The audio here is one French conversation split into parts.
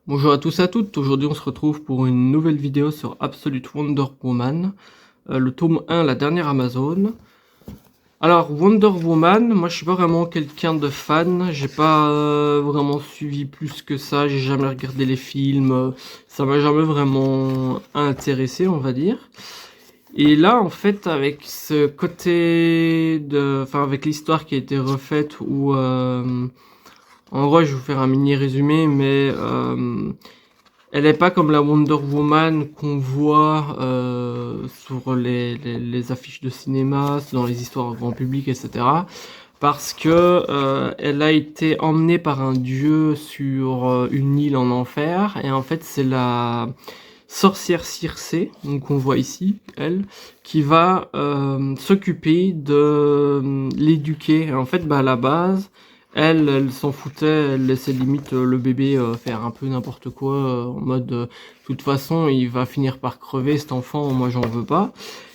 Bonjour à tous et à toutes, aujourd'hui on se retrouve pour une nouvelle vidéo sur Absolute Wonder Woman, le tome 1, la dernière Amazon. Alors Wonder Woman, moi je suis pas vraiment quelqu'un de fan, j'ai pas vraiment suivi plus que ça, j'ai jamais regardé les films, ça m'a jamais vraiment intéressé on va dire. Et là en fait avec ce côté de... enfin avec l'histoire qui a été refaite où... en gros je vais vous faire un mini résumé mais... elle n'est pas comme la Wonder Woman qu'on voit sur les affiches de cinéma, dans les histoires grand public, etc. Parce que elle a été emmenée par un dieu sur une île en enfer. Et en fait, c'est la sorcière Circé, donc on voit ici, elle, qui va s'occuper de l'éduquer. En fait, bah, à la base, elle s'en foutait, elle laissait limite le bébé faire un peu n'importe quoi, en mode, de toute façon, il va finir par crever cet enfant, moi j'en veux pas.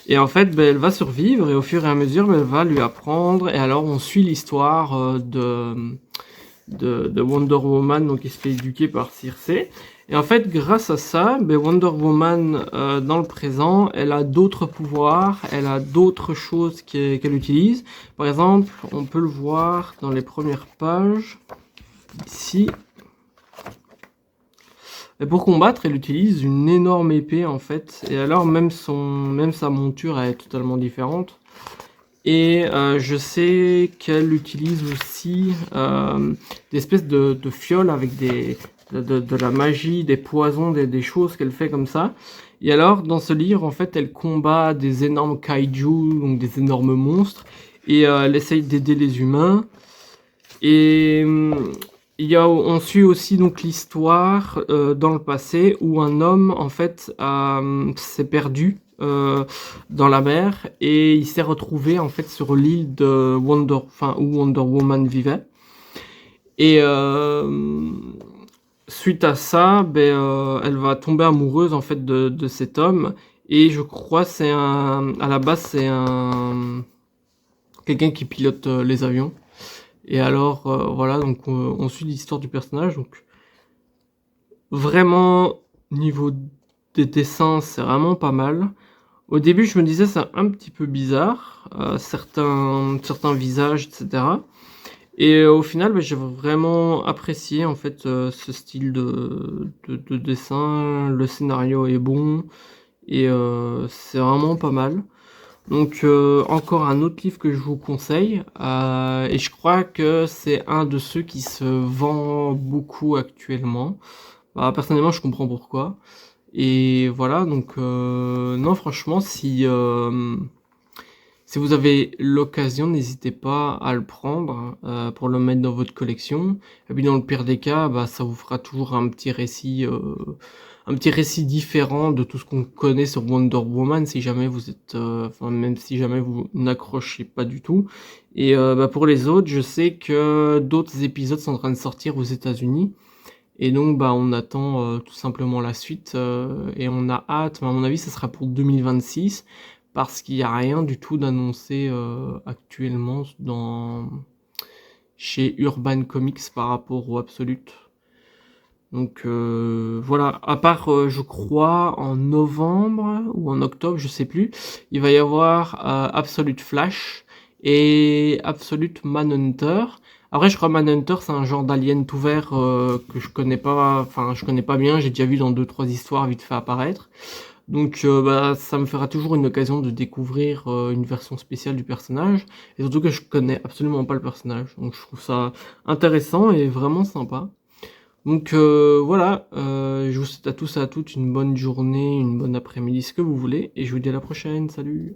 Et en fait, elle va survivre, et au fur et à mesure, elle va lui apprendre, et alors on suit l'histoire de Wonder Woman, donc qui se fait éduquer par Circé. Et en fait, grâce à ça, Wonder Woman, dans le présent, elle a d'autres pouvoirs, elle a d'autres choses qu'elle utilise. Par exemple, on peut le voir dans les premières pages, ici. Et pour combattre, elle utilise une énorme épée, en fait. Et alors, même sa monture, elle est totalement différente. Et je sais qu'elle utilise aussi des espèces de fioles avec de la magie, des poisons, des choses qu'elle fait comme ça. Et alors, dans ce livre, en fait, elle combat des énormes kaiju, donc des énormes monstres, et elle essaye d'aider les humains. Et on suit aussi donc l'histoire dans le passé où un homme, en fait, s'est perdu dans la mer et il s'est retrouvé en fait sur l'île de où Wonder Woman vivait. Et suite à ça, elle va tomber amoureuse en fait de cet homme et je crois à la base c'est un quelqu'un qui pilote les avions. Et alors voilà, donc on suit l'histoire du personnage. Donc vraiment niveau des dessins, c'est vraiment pas mal. Au début, je me disais c'est un petit peu bizarre, certains visages, etc. Et au final, j'ai vraiment apprécié en fait ce style de dessin. Le scénario est bon et c'est vraiment pas mal. Donc encore un autre livre que je vous conseille et je crois que c'est un de ceux qui se vend beaucoup actuellement. Bah, personnellement, je comprends pourquoi. Et voilà, donc non, franchement, si vous avez l'occasion, n'hésitez pas à le prendre pour le mettre dans votre collection. Et puis dans le pire des cas, bah, ça vous fera toujours un petit récit différent de tout ce qu'on connaît sur Wonder Woman, si jamais vous êtes, enfin même si jamais vous n'accrochez pas du tout. Et bah, pour les autres, je sais que d'autres épisodes sont en train de sortir aux États-Unis. Et donc, bah, on attend tout simplement la suite et on a hâte. Mais à mon avis, ça sera pour 2026 parce qu'il n'y a rien du tout d'annoncé actuellement chez Urban Comics par rapport au Absolute. Donc voilà, à part je crois en novembre ou en octobre, je sais plus, il va y avoir Absolute Flash et Absolute Manhunter. Après je crois Manhunter c'est un genre d'alien tout vert que je connais pas, enfin je connais pas bien, j'ai déjà vu dans 2-3 histoires vite fait apparaître. Donc bah, ça me fera toujours une occasion de découvrir une version spéciale du personnage, et surtout que je connais absolument pas le personnage, donc je trouve ça intéressant et vraiment sympa. Donc voilà, je vous souhaite à tous et à toutes une bonne journée, une bonne après-midi, ce que vous voulez, et je vous dis à la prochaine, salut!